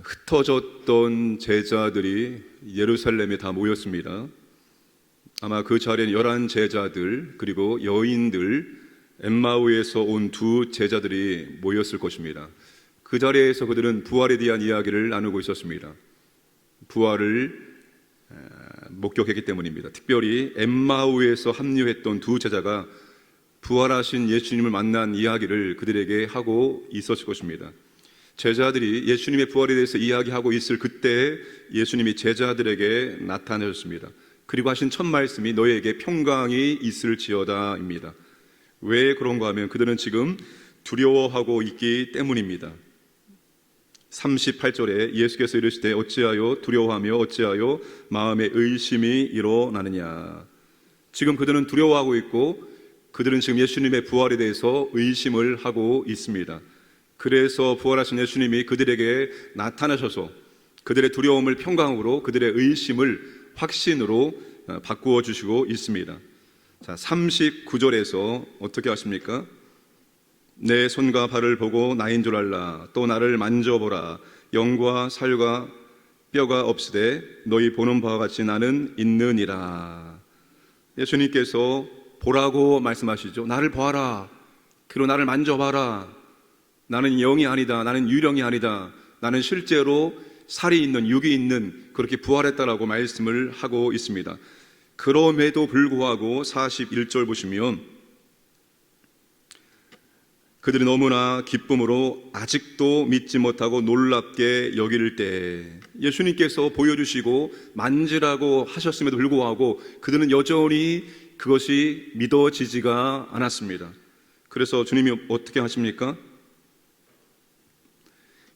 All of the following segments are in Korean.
흩어졌던 제자들이 예루살렘에 다 모였습니다. 아마 그 자리에는 11 제자들 그리고 여인들, 엠마오에서 온 2 제자들이 모였을 것입니다. 그 자리에서 그들은 부활에 대한 이야기를 나누고 있었습니다. 부활을 목격했기 때문입니다. 특별히 엠마오에서 합류했던 2 제자가 부활하신 예수님을 만난 이야기를 그들에게 하고 있었을 것입니다. 제자들이 예수님의 부활에 대해서 이야기하고 있을 그때 예수님이 제자들에게 나타나셨습니다. 그리고 하신 첫 말씀이 너희에게 평강이 있을지어다 입니다. 왜 그런가 하면 그들은 지금 두려워하고 있기 때문입니다. 38절에 예수께서 이르시되 어찌하여 두려워하며 어찌하여 마음에 의심이 일어나느냐. 지금 그들은 두려워하고 있고 그들은 지금 예수님의 부활에 대해서 의심을 하고 있습니다. 그래서 부활하신 예수님이 그들에게 나타나셔서 그들의 두려움을 평강으로, 그들의 의심을 확신으로 바꾸어 주시고 있습니다. 자, 39절에서 어떻게 하십니까? 내 손과 발을 보고 나인 줄 알라. 또 나를 만져보라. 영과 살과 뼈가 없으되 너희 보는 바와 같이 나는 있느니라. 예수님께서 보라고 말씀하시죠. 나를 봐라. 그리고 나를 만져봐라. 나는 영이 아니다. 나는 유령이 아니다. 나는 실제로 살이 있는, 육이 있는, 그렇게 부활했다라고 말씀을 하고 있습니다. 그럼에도 불구하고 41절 보시면 그들이 너무나 기쁨으로 아직도 믿지 못하고 놀랍게 여길 때 예수님께서 보여주시고 만지라고 하셨음에도 불구하고 그들은 여전히 그것이 믿어지지가 않았습니다. 그래서 주님이 어떻게 하십니까?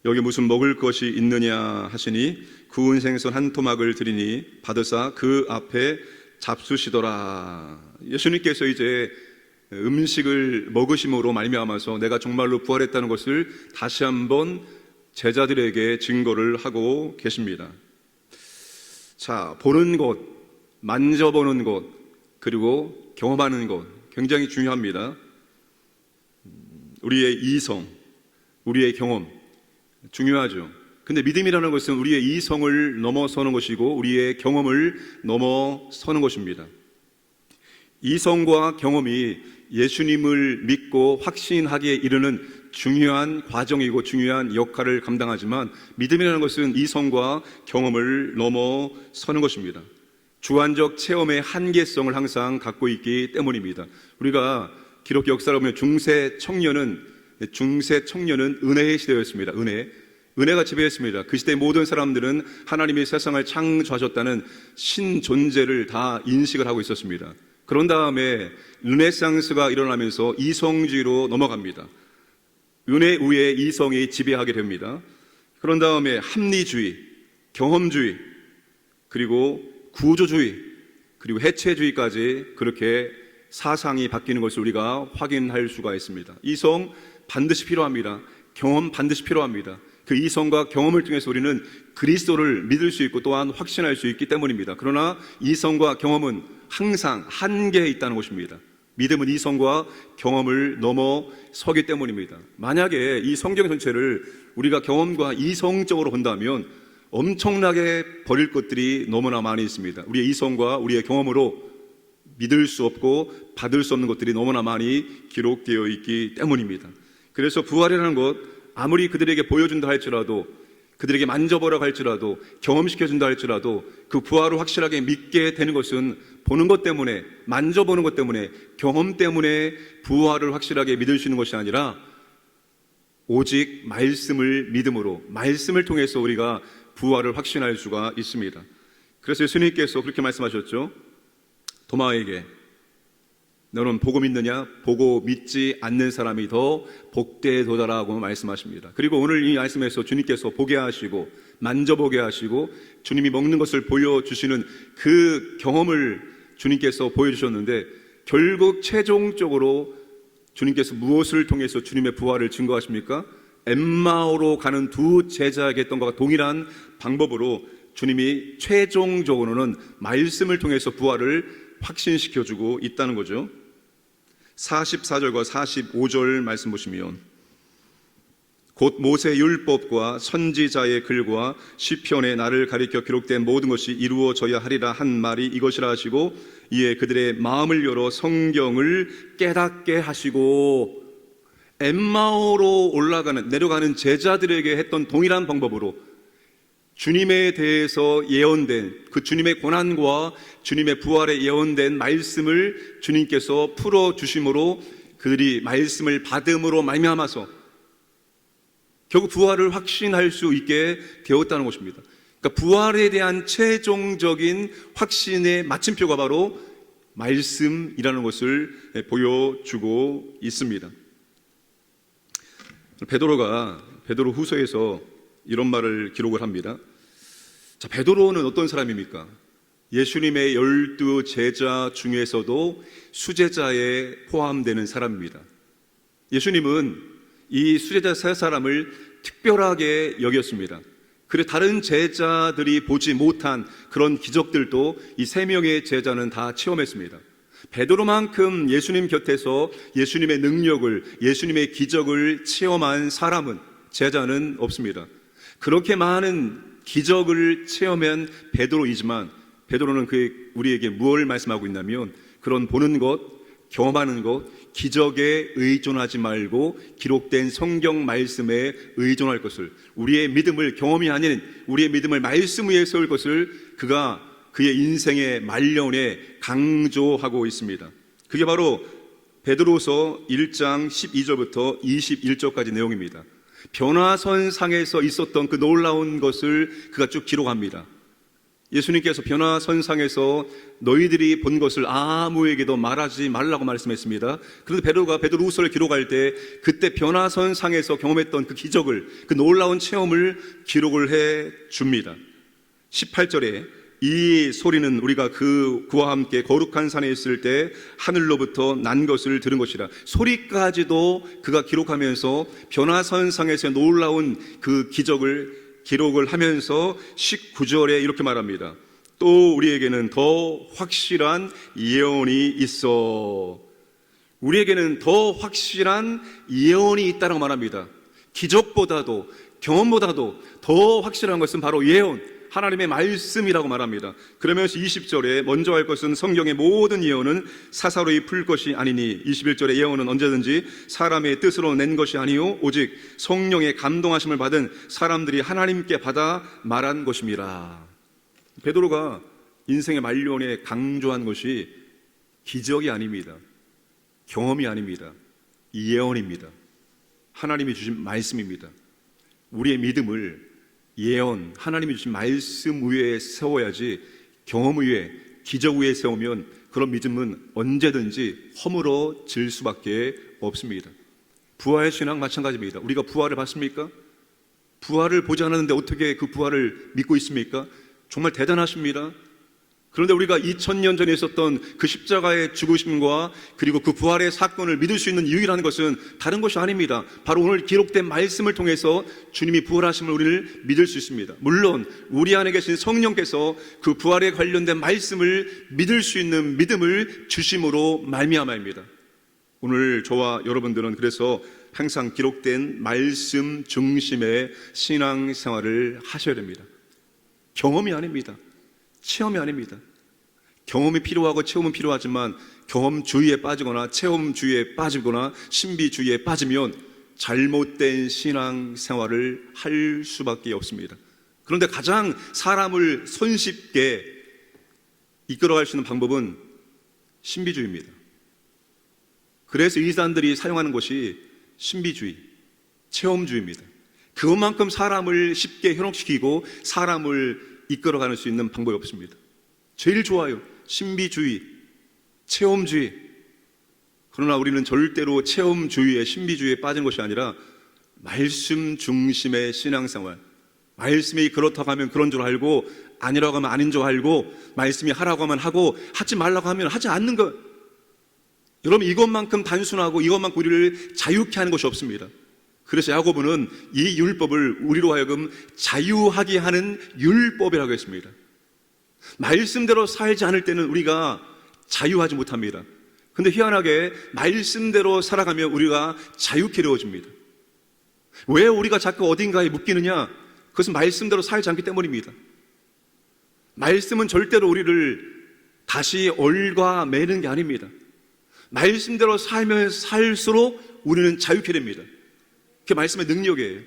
여기 무슨 먹을 것이 있느냐 하시니 구운 생선 한 토막을 드리니 받으사 그 앞에 잡수시더라. 예수님께서 이제 음식을 먹으심으로 말미암아서 내가 정말로 부활했다는 것을 다시 한번 제자들에게 증거를 하고 계십니다. 자, 보는 것, 만져보는 것, 그리고 경험하는 것 굉장히 중요합니다. 우리의 이성, 우리의 경험 중요하죠. 근데 믿음이라는 것은 우리의 이성을 넘어서는 것이고 우리의 경험을 넘어서는 것입니다. 이성과 경험이 예수님을 믿고 확신하기에 이르는 중요한 과정이고 중요한 역할을 감당하지만 믿음이라는 것은 이성과 경험을 넘어서는 것입니다. 주관적 체험의 한계성을 항상 갖고 있기 때문입니다. 우리가 기독교 역사를 보면 중세 청년은 은혜의 시대였습니다. 은혜가 지배했습니다. 그 시대의 모든 사람들은 하나님이 세상을 창조하셨다는 신존재를 다 인식을 하고 있었습니다. 그런 다음에 르네상스가 일어나면서 이성주의로 넘어갑니다. 은혜 위에 이성이 지배하게 됩니다. 그런 다음에 합리주의, 경험주의, 그리고 구조주의, 그리고 해체주의까지 그렇게 사상이 바뀌는 것을 우리가 확인할 수가 있습니다. 이성 반드시 필요합니다. 경험 반드시 필요합니다. 그 이성과 경험을 통해서 우리는 그리스도를 믿을 수 있고 또한 확신할 수 있기 때문입니다. 그러나 이성과 경험은 항상 한계에 있다는 것입니다. 믿음은 이성과 경험을 넘어서기 때문입니다. 만약에 이 성경 전체를 우리가 경험과 이성적으로 본다면 엄청나게 버릴 것들이 너무나 많이 있습니다. 우리의 이성과 우리의 경험으로 믿을 수 없고 받을 수 없는 것들이 너무나 많이 기록되어 있기 때문입니다. 그래서 부활이라는 것 아무리 그들에게 보여준다 할지라도, 그들에게 만져보라고 할지라도, 경험시켜준다 할지라도 그 부활을 확실하게 믿게 되는 것은 보는 것 때문에, 만져보는 것 때문에, 경험 때문에 부활을 확실하게 믿을 수 있는 것이 아니라 오직 말씀을 믿음으로, 말씀을 통해서 우리가 부활을 확신할 수가 있습니다. 그래서 예수님께서 그렇게 말씀하셨죠. 도마에게 너는 보고 믿느냐? 보고 믿지 않는 사람이 더 복되도다라고 말씀하십니다. 그리고 오늘 이 말씀에서 주님께서 보게 하시고 만져보게 하시고 주님이 먹는 것을 보여주시는 그 경험을 주님께서 보여주셨는데 결국 최종적으로 주님께서 무엇을 통해서 주님의 부활을 증거하십니까? 엠마오로 가는 2 제자에게 했던 것과 동일한 방법으로 주님이 최종적으로는 말씀을 통해서 부활을 확신시켜주고 있다는 거죠. 44절과 45절 말씀 보시면 곧 모세 율법과 선지자의 글과 시편에 나를 가리켜 기록된 모든 것이 이루어져야 하리라 한 말이 이것이라 하시고, 이에 그들의 마음을 열어 성경을 깨닫게 하시고, 엠마오로 내려가는 제자들에게 했던 동일한 방법으로 주님에 대해서 예언된 그 주님의 고난과 주님의 부활에 예언된 말씀을 주님께서 풀어주심으로 그들이 말씀을 받음으로 말미암아서 결국 부활을 확신할 수 있게 되었다는 것입니다. 그러니까 부활에 대한 최종적인 확신의 마침표가 바로 말씀이라는 것을 보여주고 있습니다. 베드로 후서에서 이런 말을 기록을 합니다. 자, 베드로는 어떤 사람입니까? 예수님의 12 제자 중에서도 수제자에 포함되는 사람입니다. 예수님은 이 수제자 세 사람을 특별하게 여겼습니다. 그래 다른 제자들이 보지 못한 그런 기적들도 이 세 명의 제자는 다 체험했습니다. 베드로만큼 예수님 곁에서 예수님의 능력을, 예수님의 기적을 체험한 사람은, 제자는 없습니다. 그렇게 많은 기적을 체험한 베드로이지만 베드로는 우리에게 무엇을 말씀하고 있냐면, 그런 보는 것, 경험하는 것, 기적에 의존하지 말고 기록된 성경 말씀에 의존할 것을, 우리의 믿음을 경험이 아닌 우리의 믿음을 말씀 위에 세울 것을 그가 그의 인생의 말년에 강조하고 있습니다. 그게 바로 베드로서 1장 12절부터 21절까지 내용입니다. 변화선상에서 있었던 그 놀라운 것을 그가 쭉 기록합니다. 예수님께서 변화선상에서 너희들이 본 것을 아무에게도 말하지 말라고 말씀했습니다. 그런데 베드로가 베드로후서를 기록할 때 그때 변화선상에서 경험했던 그 기적을, 그 놀라운 체험을 기록을 해 줍니다. 18절에 이 소리는 우리가 그와 함께 거룩한 산에 있을 때 하늘로부터 난 것을 들은 것이라. 소리까지도 그가 기록하면서 변화선상에서 놀라운 그 기적을 기록을 하면서 19절에 이렇게 말합니다. 또 우리에게는 더 확실한 예언이 있어. 우리에게는 더 확실한 예언이 있다고 말합니다. 기적보다도, 경험보다도 더 확실한 것은 바로 예언, 하나님의 말씀이라고 말합니다. 그러면서 20절에 먼저 할 것은 성경의 모든 예언은 사사로이 풀 것이 아니니, 21절에 예언은 언제든지 사람의 뜻으로 낸 것이 아니요 오직 성령의 감동하심을 받은 사람들이 하나님께 받아 말한 것입니다. 베드로가 인생의 말년에 강조한 것이 기적이 아닙니다. 경험이 아닙니다. 예언입니다. 하나님이 주신 말씀입니다. 우리의 믿음을 예언, 하나님이 주신 말씀 위에 세워야지, 경험 위에, 기적 위에 세우면 그런 믿음은 언제든지 허물어질 수밖에 없습니다. 부활의 신앙 마찬가지입니다. 우리가 부활을 봤습니까? 부활을 보지 않았는데 어떻게 그 부활을 믿고 있습니까? 정말 대단하십니다. 그런데 우리가 2000년 전에 있었던 그 십자가의 죽으심과 그리고 그 부활의 사건을 믿을 수 있는 유일한 것은 다른 것이 아닙니다. 바로 오늘 기록된 말씀을 통해서 주님이 부활하심을 우리를 믿을 수 있습니다. 물론 우리 안에 계신 성령께서 그 부활에 관련된 말씀을 믿을 수 있는 믿음을 주심으로 말미암아입니다. 오늘 저와 여러분들은 그래서 항상 기록된 말씀 중심의 신앙생활을 하셔야 됩니다. 경험이 아닙니다. 체험이 아닙니다. 경험이 필요하고 체험은 필요하지만 경험주의에 빠지거나 체험주의에 빠지거나 신비주의에 빠지면 잘못된 신앙생활을 할 수밖에 없습니다. 그런데 가장 사람을 손쉽게 이끌어갈 수 있는 방법은 신비주의입니다. 그래서 이 사람들이 사용하는 것이 신비주의, 체험주의입니다. 그것만큼 사람을 쉽게 현혹시키고 사람을 이끌어가는 수 있는 방법이 없습니다. 제일 좋아요. 신비주의, 체험주의. 그러나 우리는 절대로 체험주의에, 신비주의에 빠진 것이 아니라 말씀 중심의 신앙생활. 말씀이 그렇다고 하면 그런 줄 알고, 아니라고 하면 아닌 줄 알고, 말씀이 하라고 하면 하고, 하지 말라고 하면 하지 않는 것. 여러분, 이것만큼 단순하고 이것만큼 우리를 자유케 하는 것이 없습니다. 그래서 야고보는 이 율법을 우리로 하여금 자유하게 하는 율법이라고 했습니다. 말씀대로 살지 않을 때는 우리가 자유하지 못합니다. 그런데 희한하게 말씀대로 살아가면 우리가 자유케 되어집니다. 왜 우리가 자꾸 어딘가에 묶이느냐? 그것은 말씀대로 살지 않기 때문입니다. 말씀은 절대로 우리를 다시 얽어매는 게 아닙니다. 말씀대로 살면 살수록 우리는 자유케 됩니다. 그게 말씀의 능력이에요.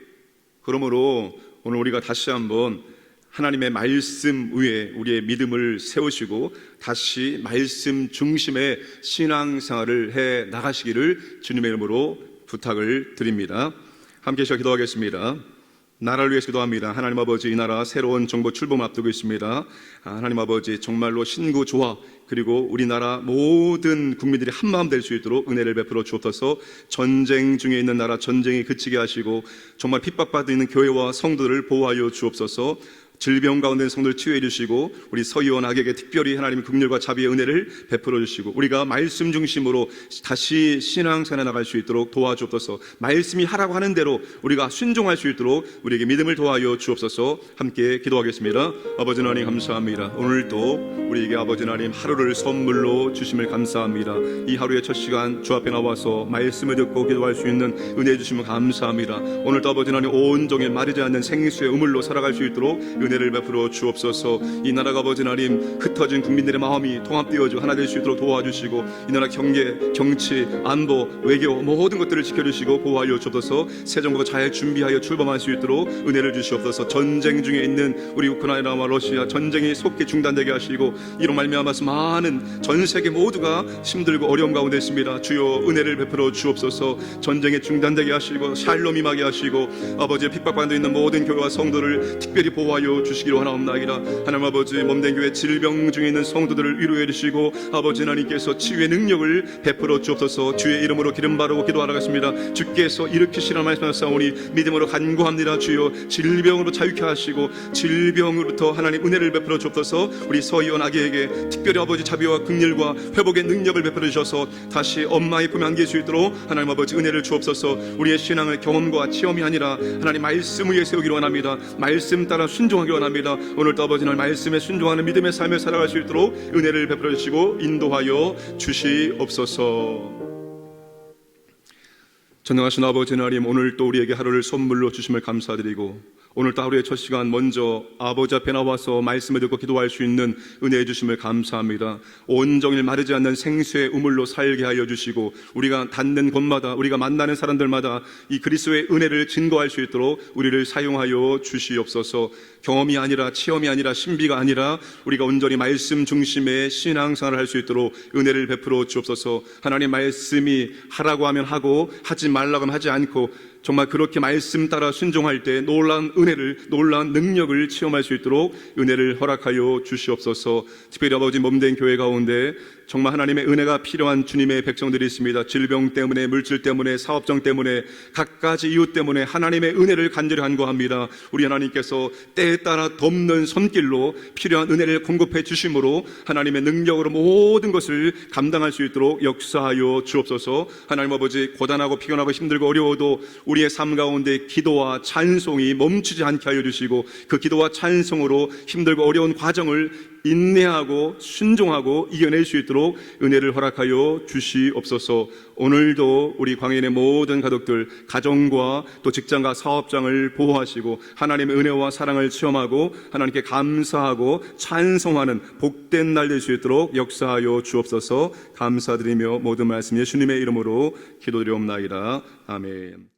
그러므로 오늘 우리가 다시 한번 하나님의 말씀 위에 우리의 믿음을 세우시고 다시 말씀 중심의 신앙생활을 해 나가시기를 주님의 이름으로 부탁을 드립니다. 함께 시작 기도하겠습니다. 나라를 위해서 기도합니다. 하나님 아버지, 이 나라 새로운 정부 출범을 앞두고 있습니다. 하나님 아버지, 정말로 신구 조화 그리고 우리나라 모든 국민들이 한마음 될 수 있도록 은혜를 베풀어 주옵소서. 전쟁 중에 있는 나라 전쟁이 그치게 하시고 정말 핍박받고 있는 교회와 성도들을 보호하여 주옵소서. 질병 가운데 있는 성도를 치유해 주시고 우리 서의원 악에게 특별히 하나님의 긍휼과 자비의 은혜를 베풀어 주시고 우리가 말씀 중심으로 다시 신앙생활에 나갈 수 있도록 도와주옵소서. 말씀이 하라고 하는 대로 우리가 순종할 수 있도록 우리에게 믿음을 도와여 주옵소서. 함께 기도하겠습니다. 아버지 하나님 감사합니다. 오늘도 우리에게 아버지 하나님 하루를 선물로 주심을 감사합니다. 이 하루의 첫 시간 주 앞에 나와서 말씀을 듣고 기도할 수 있는 은혜 주심을 감사합니다. 오늘도 아버지 하나님 온종일 마르지 않는 생수의 우물로 살아갈 수 있도록 은혜를 베풀어 주옵소서. 이 나라가 아버지 하나님 흩어진 국민들의 마음이 통합되어지고 하나 될 수 있도록 도와주시고 이 나라 경제, 정치, 안보, 외교 모든 것들을 지켜주시고 보호하여 주옵소서. 새 정부가 잘 준비하여 출범할 수 있도록 은혜를 주시옵소서. 전쟁 중에 있는 우리 우크라이나와 러시아 전쟁이 속히 중단되게 하시고 이로 말미암아서 많은 전 세계 모두가 힘들고 어려움 가운데 있습니다. 주여 은혜를 베풀어 주옵소서. 전쟁이 중단되게 하시고 샬롬 임하게 하시고 아버지의 핍박받고 있는 모든 교회와 성도를 특별히 보호하여 주시기로 하나옵나이다. 하나님 아버지 몸된 교회 질병 중에 있는 성도들을 위로해 주시고 아버지 하나님께서 치유의 능력을 베풀어 주옵소서. 주의 이름으로 기름 바르고 기도하겠습니다. 주께서 일으키시라 말씀하사오니 믿음으로 간구합니다. 주여 질병으로 자유케 하시고 질병으로부터 하나님 은혜를 베풀어 주옵소서. 우리 서의원 아기에게 특별히 아버지 자비와 긍휼과 회복의 능력을 베풀어 주셔서 다시 엄마의 품에 안길 수 있도록 하나님 아버지 은혜를 주옵소서. 우리의 신앙을 경험과 체험이 아니라 하나님 말씀 위에 세우기로 원합니다. 말씀 따라 순종하기로 원합니다. 오늘도 아버지 날 말씀에 순종하는 믿음의 삶을 살아갈 수 있도록 은혜를 베풀어 주시고 인도하여 주시옵소서. 전능하신 아버지 하나님, 오늘 또 우리에게 하루를 선물로 주심을 감사드리고 오늘 또 하루의 첫 시간 먼저 아버지 앞에 나와서 말씀을 듣고 기도할 수 있는 은혜해 주심을 감사합니다. 온종일 마르지 않는 생수의 우물로 살게 하여 주시고 우리가 닿는 곳마다 우리가 만나는 사람들마다 이 그리스도의 은혜를 증거할 수 있도록 우리를 사용하여 주시옵소서. 경험이 아니라 체험이 아니라 신비가 아니라 우리가 온전히 말씀 중심의 신앙생활을 할 수 있도록 은혜를 베풀어 주옵소서. 하나님 말씀이 하라고 하면 하고 하지 말라고 하면 하지 않고 정말 그렇게 말씀 따라 순종할 때 놀라운 은혜를, 놀라운 능력을 체험할 수 있도록 은혜를 허락하여 주시옵소서. 특별히 아버지 몸된 교회 가운데 정말 하나님의 은혜가 필요한 주님의 백성들이 있습니다. 질병 때문에, 물질 때문에, 사업정 때문에, 갖가지 이유 때문에 하나님의 은혜를 간절히 간구합니다. 우리 하나님께서 때에 따라 덮는 손길로 필요한 은혜를 공급해 주심으로 하나님의 능력으로 모든 것을 감당할 수 있도록 역사하여 주옵소서. 하나님 아버지, 고단하고 피곤하고 힘들고 어려워도 우리의 삶 가운데 기도와 찬송이 멈추지 않게 하여 주시고 그 기도와 찬송으로 힘들고 어려운 과정을 인내하고 순종하고 이겨낼 수 있도록 은혜를 허락하여 주시옵소서. 오늘도 우리 광인의 모든 가족들 가정과 또 직장과 사업장을 보호하시고 하나님의 은혜와 사랑을 체험하고 하나님께 감사하고 찬송하는 복된 날 될 수 있도록 역사하여 주옵소서. 감사드리며 모든 말씀 예수님의 이름으로 기도드리옵나이다. 아멘.